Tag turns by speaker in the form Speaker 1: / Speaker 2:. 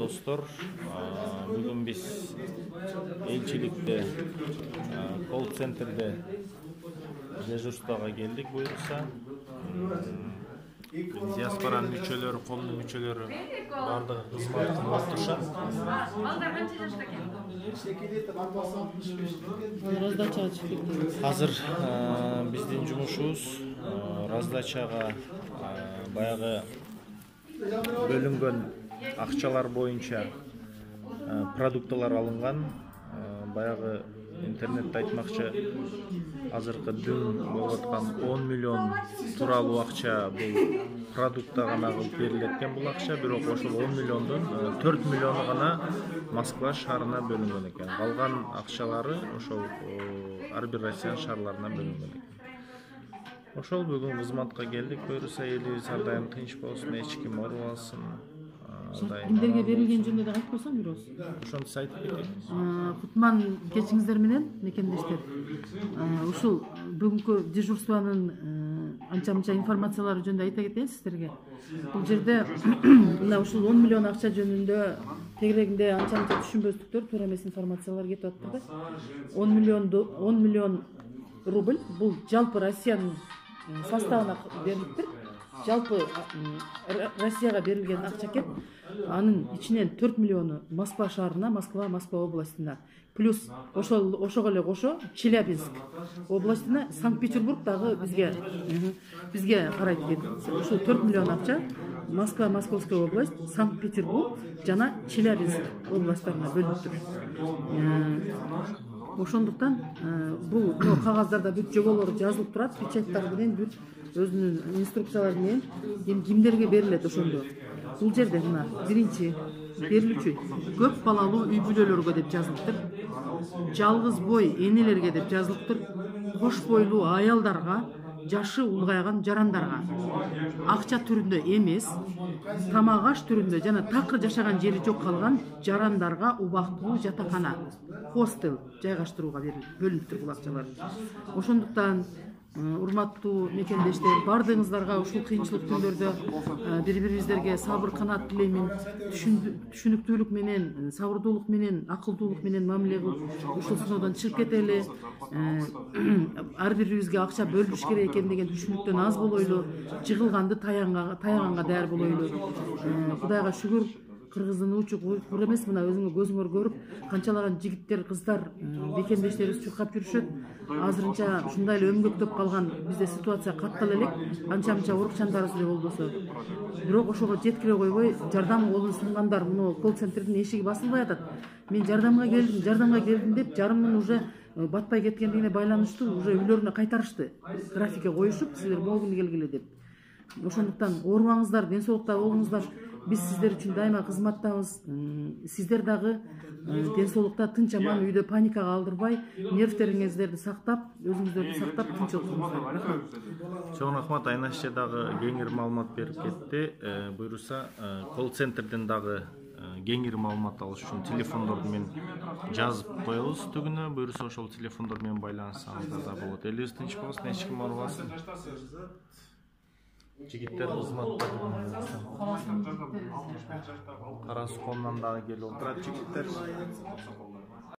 Speaker 1: достор, бүгін біз елшілікте, колл-центрде дежурствоға келдік бұйырса. Диаспораның мүшелері, қолының мүшелері бардығы қызмет қылып тұршат.
Speaker 2: Балдар қанша жашта екен?
Speaker 3: Раздачаға чыктык.
Speaker 1: Қазір біздің жұмысымыз раздачаға баяғы бөлінген ақшалар бойынша продуктылар алынған. Баяғы интернетте айтмақшы азыркы дүн болуп аткан 10 миллион тууралуу акча бул продуктка гана кылып берилеткен бул акча, бирок ошол 10 миллиондон 4 миллиону гана Москва шаарына бөлүнгөн экен. Калган акчалары ошол ар бир Россия шаарларына бөлүнгөн экен. Ошол бүгүн кызматка келдик, буюрса элибиз ар дайым тынч болсун, эч ким оорубасын.
Speaker 3: Кимдерге берилген жөнүндө да айтып койсоң бирөөс.
Speaker 1: Ошонду айтып кетейин.
Speaker 3: Кутман кечиңиздер менен мекендештер. Ушул бүгүнкү дежурствонун анча-мынча информациялары жөнүндө айта кетейин сиздерге. Бул жерде мына ушул 10 миллион акча жөнүндө тегерегинде анча-мынча түшүнбөстүктөр, туура эмес информациялар кетип атты да. 10 миллион рубль бул жалпы Россиянын составына берилиптир. Жалпы Россияга берилген акча экен. Анын ичинен 4 миллиону Москва шаарына, Москва областына. Плюс ошого эле кошо Челябинск областына, Санкт-Петербург дагы бизге карайт экен. Ушул 4 миллион акча Москва, Московская область, Санкт-Петербург жана Челябинск областтарына бөлүнүптүр. Ошондуктан бул кагаздарда бүт жоболор жазылып турат, печаттар менен бүт өзүнүн инструкциялары менен кимдерге берилет ошондо. Бул жерде мына биринчи берилүүчү көп балалуу үй бүлөлөргө деп жазылыптыр. Жалгыз бой энелерге деп жазылыптыр. Кош бойлуу аялдарга, жашы улгайган жарандарга. Акча түрүндө эмес, тамак аш түрүндө жана такыр жашаган жери жок калган жарандарга убактылуу жатакана, хостел жайгаштырууга бөлүнүптүр бул акчалар. Ошондуктан урматтуу мекендештер, бардыгыңыздарга ушул кыйынчылык күндөрдө бири-бирибиздерге сабыр канат тилеймин, түшүнүктүүлүк менен, сабырдуулук менен, акылдуулук менен мамиле кылып ушул сыноодон чыгып кетели. Ар бирибизге акча бөлүш керек экен деген түшүнүктөн аз болойлу, жыгылганды таяганга даяр болойлу. Кудайга шүгүр, кыргыздын учу кур эмес, мына өзүңөр көзүңөр көрүп, канчалаган жигиттер, кыздар, бекендештерибиз чуркап жүрүшөт. Азырынча ушундай эле өмгөктөп калган бизде ситуация каттала элек, анча-мынча урукчандарыбыз эле болбосо. Бирок ошого жеткире койбой, жардам колун сунгандар, муну колл-центрдин эшиги басылбай атат. Мен жардамга келдим деп, жарымын уже батпай кеткендигине байланыштуу уже үйлөрүнө кайтарышты. Графикке коюшуп, силер могул келгиле деп. Ошондуктан оорубаңыздар, ден соолукта болуңуздар. Биз сиздер үчүн дайыма кызматтабыз. Сиздер дагы ден соолукта тынч аман үйдө паникага алдырбай, нервтериңиздерди сактап, өзүңүздөрдү сактап тынччылык кылыңыздар. Рахмат.
Speaker 1: Чоң рахмат, Айнаш дагы кеңир маалымат берип кетти. Буюрса, колл-центрден дагы кеңир маалымат алыш үчүн телефондорду мен жазып коебуз түгүнө. Буюрса ошол телефондор менен байланыссаңыздар да болот. Элибиз тынч болсун, эч ким оорубасын. Жигиттер кызматта Кара Сукомдон дагы келип отурат жигиттер.